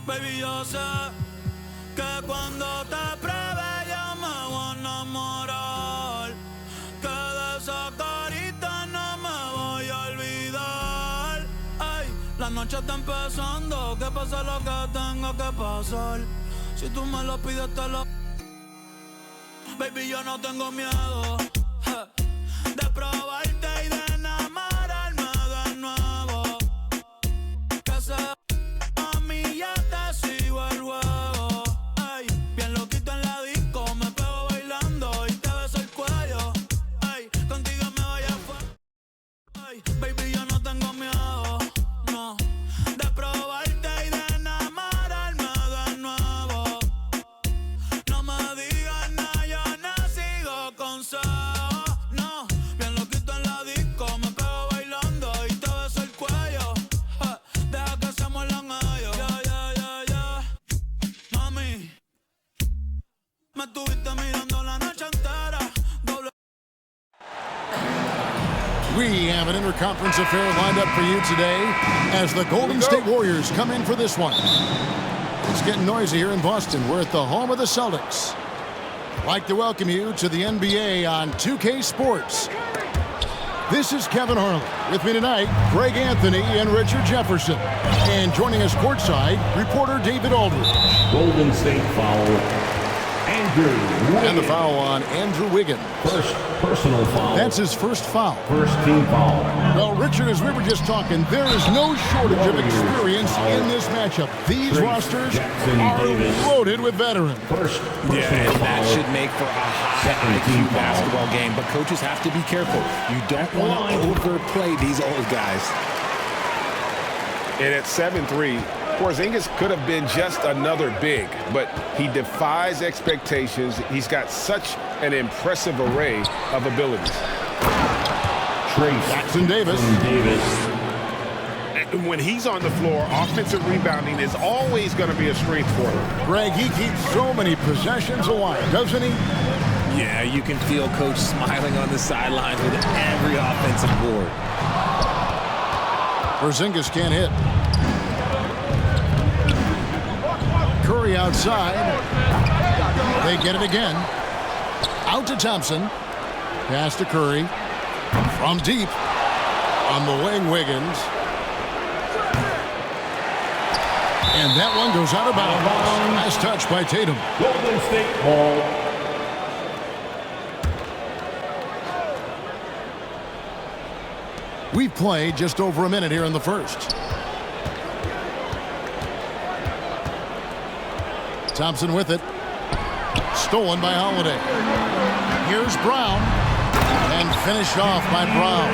Baby, yo sé que cuando te pruebe yo me voy a enamorar, que de esa carita no me voy a olvidar. Ay, la noche está empezando, que pase lo que tenga que pasar. Si tú me lo pides te lo... Baby, yo no tengo miedo de probarte y de enamorarme de nuevo. Que sea a mí ya te sigo el juego. Ay, bien loquito en la disco, me pego bailando y te beso el cuello. Ay, contigo me voy a fuego. Ay, baby, yo no tengo miedo, no, de probarte y de enamorarme de nuevo. No me digas nada, yo no sigo consejos, no. Bien loquito en la disco, me pego bailando y te beso el cuello. Deja que se muelan ellos. Ya. Mami, me estuviste mirando la noche entera. Doble. We have an interconference affair lined up for you today as the Golden State Warriors come in for this one. It's getting noisy here in Boston. We're at the home of the Celtics. I'd like to welcome you to the NBA on 2K Sports. This is Kevin Harlan. With me tonight, Greg Anthony and Richard Jefferson. And joining us courtside, reporter David Aldridge. Golden State foul. Andrew Wiggins. And the foul on Andrew Wiggins. First personal foul. That's his first foul. First team foul. Well, Richard, as we were just talking, there is no shortage of experience in this matchup. These rosters are loaded with veterans. And that should make for a high IQ basketball game. But coaches have to be careful. You don't want to overplay these old guys. And at 7'3", Porzingis could have been just another big, but he defies expectations. He's got such an impressive array of abilities. Jackson Davis. And when he's on the floor, offensive rebounding is always going to be a strength for him. Greg, he keeps so many possessions alive, doesn't he? Yeah, you can feel Coach smiling on the sidelines with every offensive board. Porzingis can't hit. Curry outside. They get it again. Out to Thompson. Pass to Curry. From deep. On the wing, Wiggins. And that one goes out of bounds. Nice touch by Tatum. Golden State ball. We've played just over a minute here in the first. Thompson with it. Stolen by Holiday. Here's Brown. And finished off by Brown.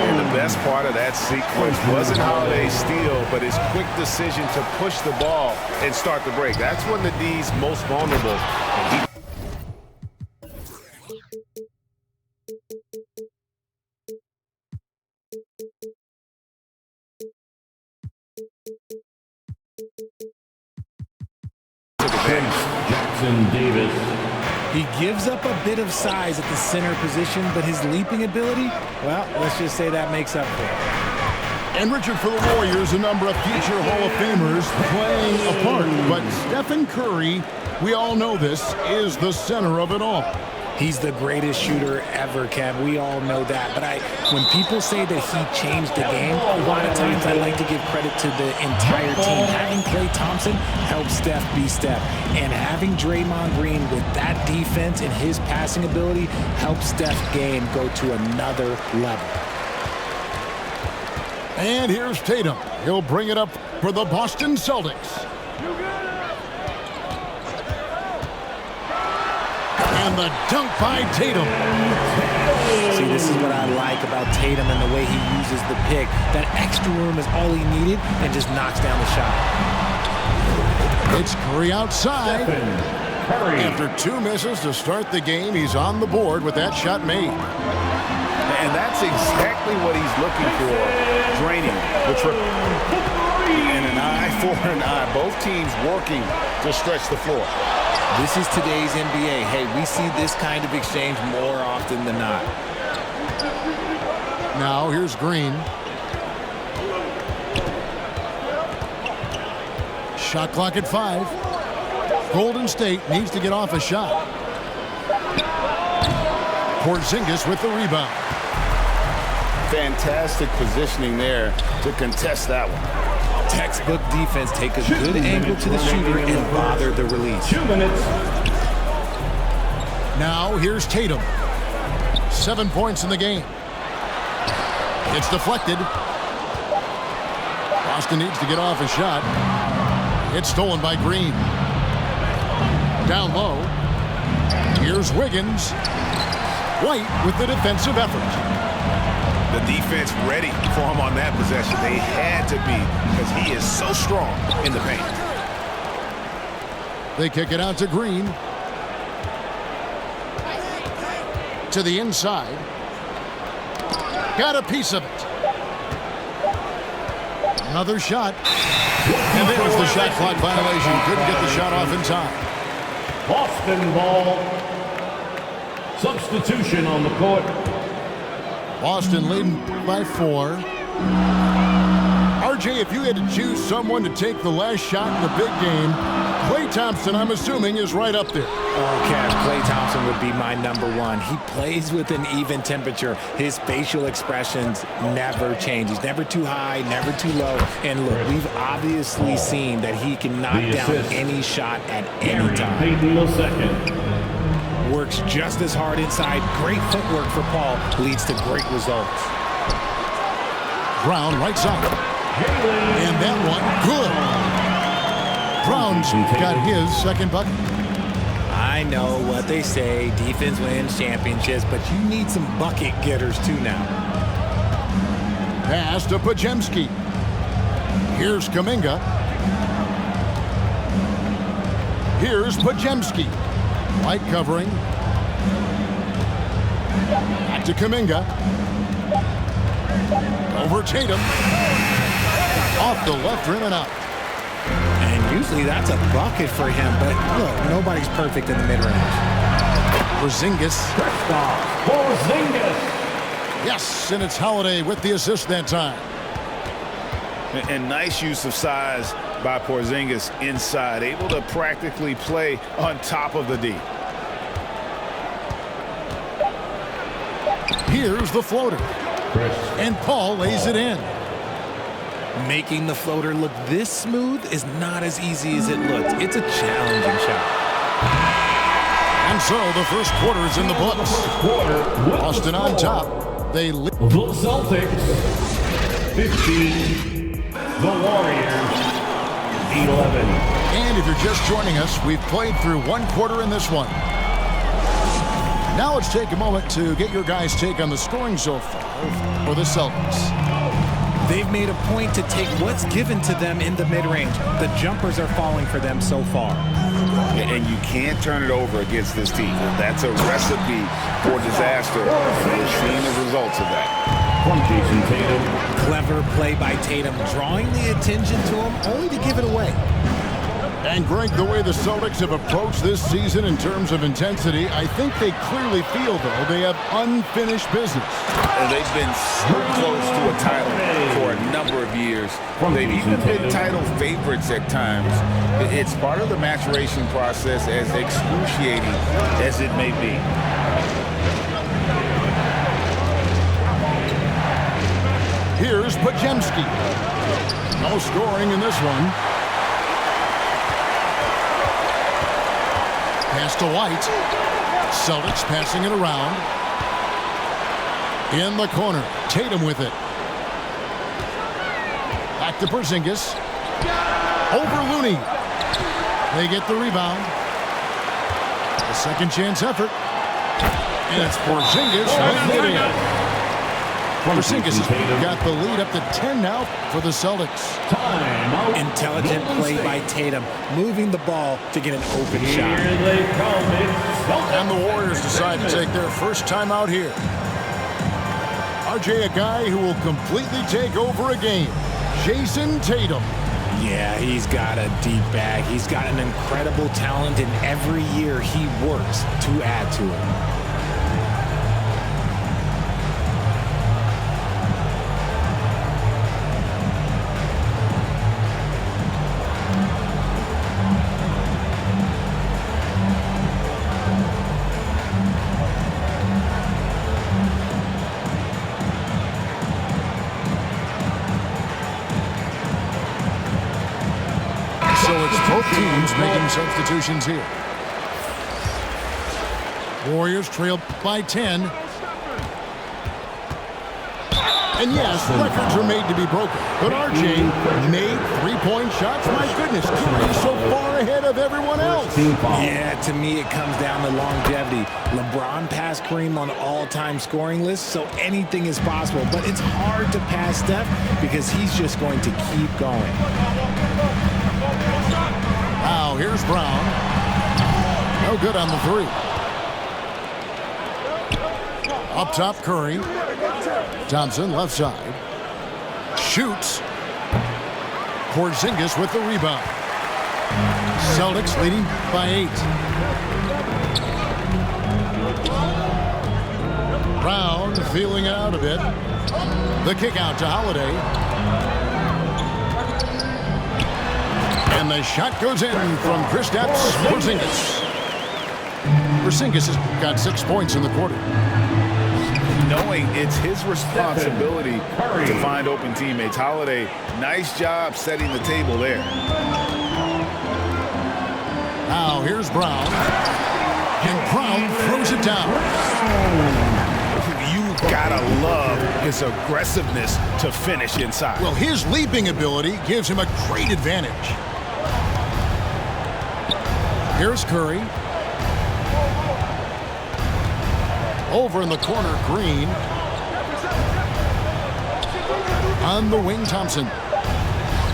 And the best part of that sequence wasn't Holiday's steal, but his quick decision to push the ball and start the break. That's when the D's most vulnerable. Jackson Davis. He gives up a bit of size at the center position, but his leaping ability, well, let's just say that makes up for it. And Richard, for the Warriors, a number of future Hall of Famers playing a part. But Stephen Curry, we all know this, is the center of it all. He's the greatest shooter ever, Kev. We all know that. But when people say that he changed the game, a lot of times I like to give credit to the entire team. Having Klay Thompson helped Steph be Steph. And having Draymond Green with that defense and his passing ability helped Steph's game go to another level. And here's Tatum. He'll bring it up for the Boston Celtics. And the dunk by Tatum. See, this is what I like about Tatum and the way he uses the pick. That extra room is all he needed and just knocks down the shot. It's Curry outside. Curry. After 2 misses to start the game, he's on the board with that shot made. And that's exactly what he's looking for. Draining the triple. And an eye for an eye. Both teams working to stretch the floor. This is today's NBA. Hey, we see this kind of exchange more often than not. Now here's Green. Shot clock at 5. Golden State needs to get off a shot. Porzingis with the rebound. Fantastic positioning there to contest that one. Textbook defense. Take a good angle to the shooter and bother the release. 2 minutes. Now here's Tatum. 7 points in the game. It's deflected. Boston needs to get off a shot. It's stolen by Green. Down low. Here's Wiggins. White with the defensive effort. The defense ready for him on that possession. They had to be because he is so strong in the paint. They kick it out to Green. To the inside. Got a piece of it. Another shot. And there's the shot clock violation. Couldn't get the shot off in time. Boston ball. Substitution on the court. Boston leading by 4. RJ, if you had to choose someone to take the last shot in the big game, Klay Thompson, I'm assuming, is right up there. Okay, Klay Thompson would be my #1. He plays with an even temperature. His facial expressions never change. He's never too high, never too low. And look, we've obviously seen that he can knock down any shot at any time. Payton the second. Works just as hard inside. Great footwork for Paul. Leads to great results. Brown right side. And that one, good. Brown's got his second bucket. I know what they say. Defense wins championships, but you need some bucket getters too now. Pass to Podziemski. Here's Kuminga. Here's Podziemski. Light covering. Back to Kuminga. Over Tatum. Off the left rim and out. And usually that's a bucket for him, but look, nobody's perfect in the mid-range. Porzingis. Porzingis. Yes, and it's Holiday with the assist that time. And nice use of size by Porzingis inside, able to practically play on top of the D. Here's the floater. And Paul lays it in. Making the floater look this smooth is not as easy as it looks. It's a challenging shot. And so the first quarter is in the books. Boston on top. They The Celtics 15. The Warriors 11. And if you're just joining us, we've played through one quarter in this one. Now let's take a moment to get your guys' take on the scoring so far for the Celtics. They've made a point to take what's given to them in the mid-range. The jumpers are falling for them so far. And you can't turn it over against this team. That's a recipe for disaster. And we're seeing the results of that. From Jason Tatum. Clever play by Tatum, drawing the attention to him only to give it away. And Greg, the way the Celtics have approached this season in terms of intensity, I think they clearly feel, though, they have unfinished business. And they've been so close to a title for a number of years. They've even been title favorites at times. It's part of the maturation process, as excruciating as it may be. Here's Podziemski. No scoring in this one. Pass to White. Celtics passing it around. In the corner. Tatum with it. Back to Porzingis. Over Looney. They get the rebound. A second chance effort. And it's Porzingis with it in. Porzingis has got the lead up to 10 now for the Celtics. Intelligent play by Tatum, moving the ball to get an open shot. And the Warriors decide to take their first time out here. RJ, a guy who will completely take over a game. Jason Tatum. Yeah, he's got a deep bag. He's got an incredible talent, and every year he works to add to it. Both teams making substitutions here. Warriors trail by 10. And yes, records are made to be broken. But RJ made three-point shots. My goodness, Curry so far ahead of everyone else. Yeah, to me it comes down to longevity. LeBron passed Kareem on all-time scoring lists, so anything is possible. But it's hard to pass Steph because he's just going to keep going. Now here's Brown. No good on the three. Up top, Curry. Thompson, left side. Shoots. Porzingis with the rebound. Celtics leading by 8. Brown feeling it out a bit. The kick out to Holiday. And the shot goes in from Kristaps Porzingis. Porzingis has got 6 points in the quarter. Knowing it's his responsibility to find open teammates. Holiday, nice job setting the table there. Now here's Brown. And Brown throws it down. You gotta love his aggressiveness to finish inside. Well, his leaping ability gives him a great advantage. Here's Curry. Over in the corner, Green. On the wing, Thompson.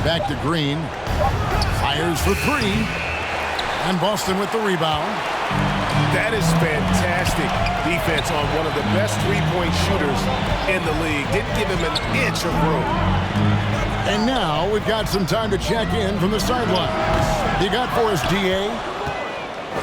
Back to Green. Fires for 3. And Boston with the rebound. That is fantastic defense on one of the best three-point shooters in the league. Didn't give him an inch of room. And now we've got some time to check in from the sidelines. You got for us, D.A.?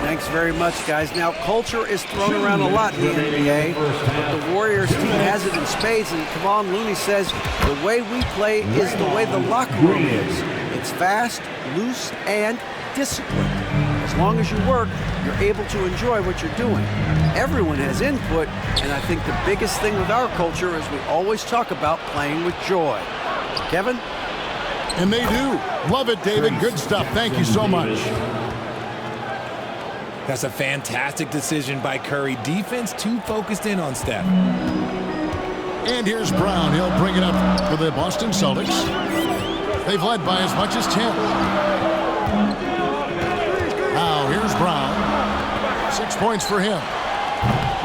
Thanks very much, guys. Now, culture is thrown around a lot in the NBA, but the Warriors team has it in spades, and Kevon Looney says the way we play is the way the locker room is. It's fast, loose, and disciplined. As long as you work, you're able to enjoy what you're doing. Everyone has input, and I think the biggest thing with our culture is we always talk about playing with joy. Kevin? And they do. Love it, David. Good stuff. Thank you so much. That's a fantastic decision by Curry. Defense too focused in on Steph. And here's Brown. He'll bring it up for the Boston Celtics. They've led by as much as 10. Now here's Brown. 6 points for him.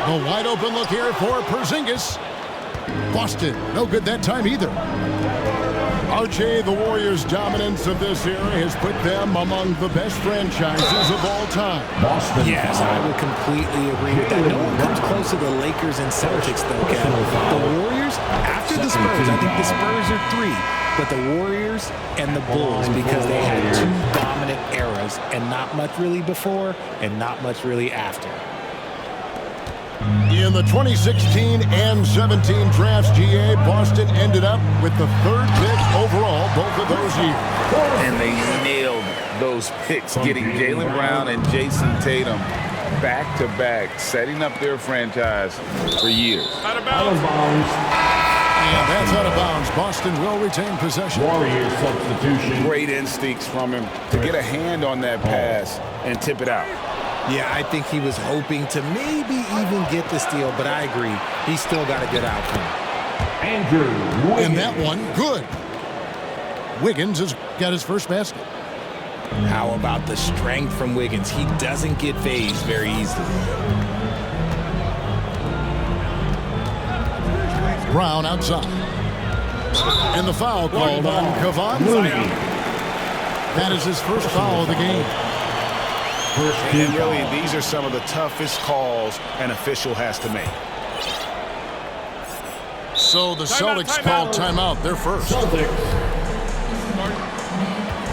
A wide open look here for Porzingis. Boston, no good that time either. RJ, the Warriors' dominance of this era has put them among the best franchises of all time. Yes, I would completely agree with that. No one comes close to the Lakers and Celtics, though, Kevin. The Warriors, after the Spurs, I think the Spurs are 3, but the Warriors and the Bulls, because they had 2 dominant eras, and not much really before, and not much really after. In the 2016 and 17 drafts, GA, Boston ended up with the 3rd pick overall both of those years. And they nailed those picks, getting Jaylen Brown and Jason Tatum back-to-back, setting up their franchise for years. Out of bounds. And that's out of bounds. Boston will retain possession. Warriors substitution. Great instincts from him to get a hand on that pass and tip it out. Yeah, I think he was hoping to maybe even get the steal, but I agree. He's still got a good outcome. Andrew Wiggins. And that one, good. Wiggins has got his first basket. How about the strength from Wiggins? He doesn't get phased very easily. Brown outside. And the foul called on Kevon Looney. That is his first foul of the game. And really, these are some of the toughest calls an official has to make. So the Celtics call timeout. They're first. Celtics.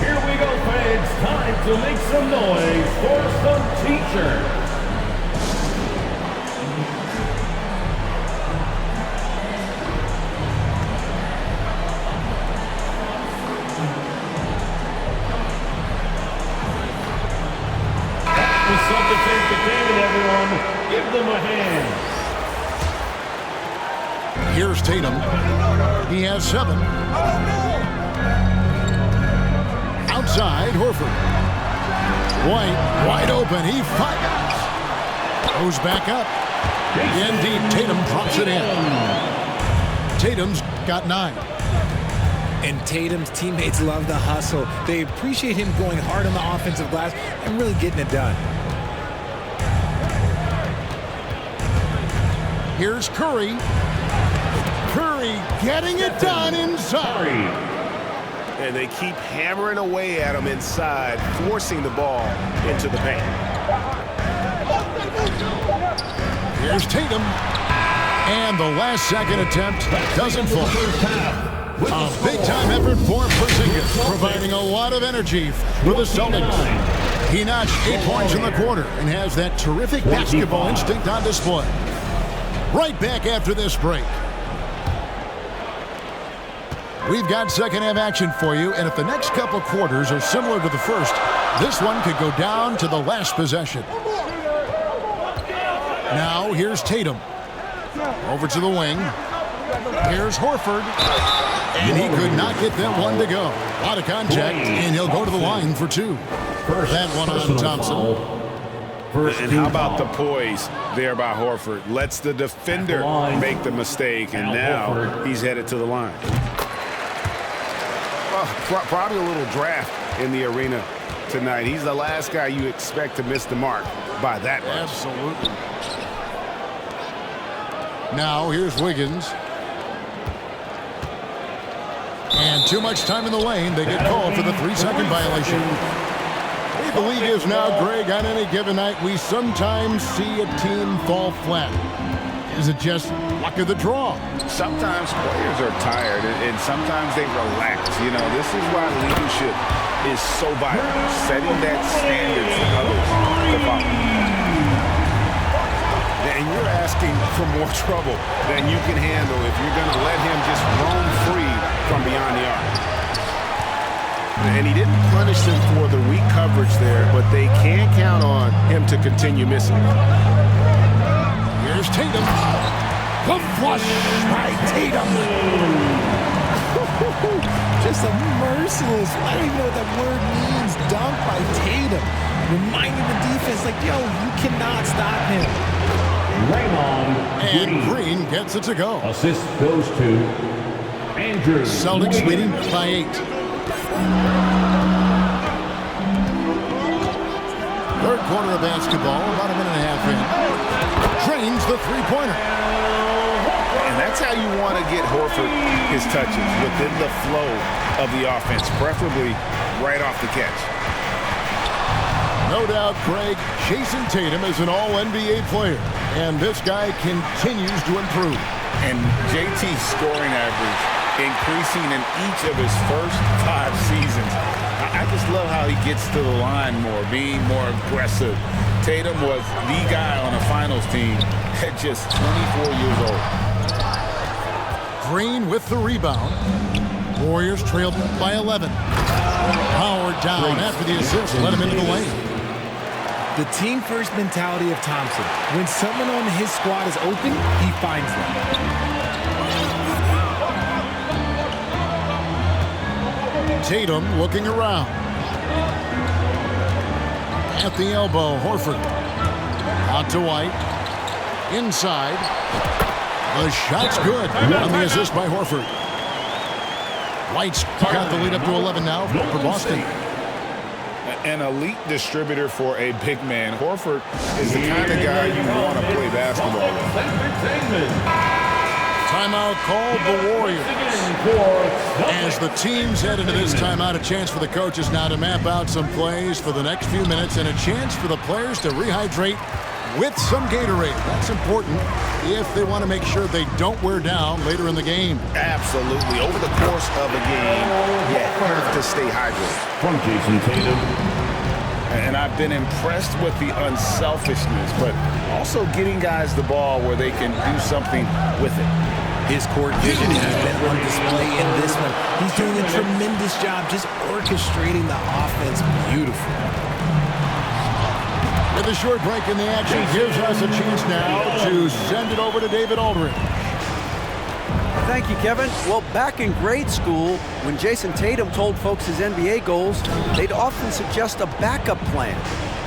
Here we go, fans. Time to make some noise for some t-shirts. Celtics entertainment, everyone. Give them a hand. Here's Tatum. He has 7. Outside, Horford. White wide open. He fires. Goes back up. In deep. Tatum drops it in. Tatum's got 9. And Tatum's teammates love the hustle. They appreciate him going hard on the offensive glass and really getting it done. Here's Curry. Curry getting it done inside. And they keep hammering away at him inside, forcing the ball into the paint. Here's Tatum. And the last second attempt doesn't fall. A big-time effort for Porzingis, providing a lot of energy for the Celtics. He notched 8 points in the quarter and has that terrific basketball instinct on display. Right back after this break. We've got second-half action for you, and if the next couple quarters are similar to the first, this one could go down to the last possession. Now, here's Tatum. Over to the wing. Here's Horford. And he could not get that one to go. A lot of contact, and he'll go to the line for 2. That one on Thompson. And how about the poise there by Horford? Lets the defender make the mistake, and now he's headed to the line. Probably a little draft in the arena tonight. He's the last guy you expect to miss the mark by that much. Absolutely. Now, here's Wiggins. And too much time in the lane. They get called for the 3-second violation. The league is now, Greg, on any given night, we sometimes see a team fall flat. Is it just luck of the draw? Sometimes players are tired, and sometimes they relax. You know, this is why leadership is so vital, setting that standard for others to follow. And you're asking for more trouble than you can handle if you're going to let him just roam free from beyond the arc. And he didn't punish them for the weak coverage there, but they can't count on him to continue missing. Here's Tatum. The flush by Tatum. Just a merciless, I don't even know what that word means, dunk by Tatum. Reminding the defense, like, yo, you cannot stop him. And Green gets it to go. Assist goes to Andrew. Celtics leading by 8. Third quarter of basketball, about a minute and a half in. Drains the three-pointer. And that's how you want to get Horford his touches, within the flow of the offense, preferably right off the catch. No doubt, Greg, Jason Tatum is an all-NBA player, and this guy continues to improve. And JT's scoring average increasing in each of his first 5 seasons. I just love how he gets to the line more, being more aggressive. Tatum was the guy on a finals team at just 24 years old. Green with the rebound. Warriors trailed by 11. Howard down after the assist, let him into the lane. The team-first mentality of Thompson. When someone on his squad is open, he finds them. Tatum looking around. At the elbow, Horford. Out to White. Inside. The shot's good on the assist by Horford. White's got the lead up to 11 now for Boston. An elite distributor for a big man. Horford is the kind of guy you want to play basketball with. Timeout called the Warriors. As the teams head into this timeout, a chance for the coaches now to map out some plays for the next few minutes and a chance for the players to rehydrate with some Gatorade. That's important if they want to make sure they don't wear down later in the game. Absolutely. Over the course of a game, you have to stay hydrated. From Jason Tatum. And I've been impressed with the unselfishness, but also getting guys the ball where they can do something with it. His court vision has been on display in this one. He's doing a tremendous job just orchestrating the offense beautifully. With a short break in the action, gives us a chance now to send it over to David Aldridge. Thank you, Kevin. Well, back in grade school, when Jason Tatum told folks his NBA goals, they'd often suggest a backup plan.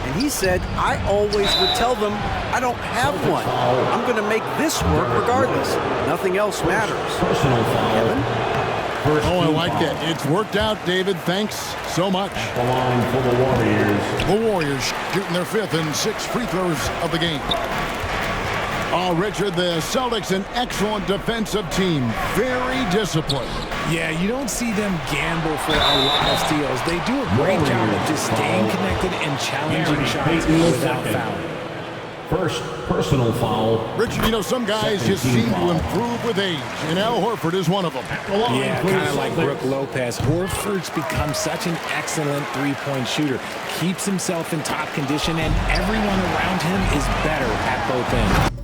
And he said, I always would tell them, I don't have one. I'm going to make this work regardless. Nothing else matters. Personal foul. Kevin? Oh, I like that. It's worked out, David. Thanks so much. The line for the Warriors. The Warriors shooting their 5th and 6th free throws of the game. Oh, Richard, the Celtics, an excellent defensive team. Very disciplined. Yeah, you don't see them gamble for a lot of steals. They do a great job of just staying connected and challenging shots without fouling. First personal foul. Richard, you know, some guys just seem to improve with age, and Al Horford is one of them. Yeah, kind of like Brook Lopez. Horford's become such an excellent three-point shooter. Keeps himself in top condition, and everyone around him is better at both ends.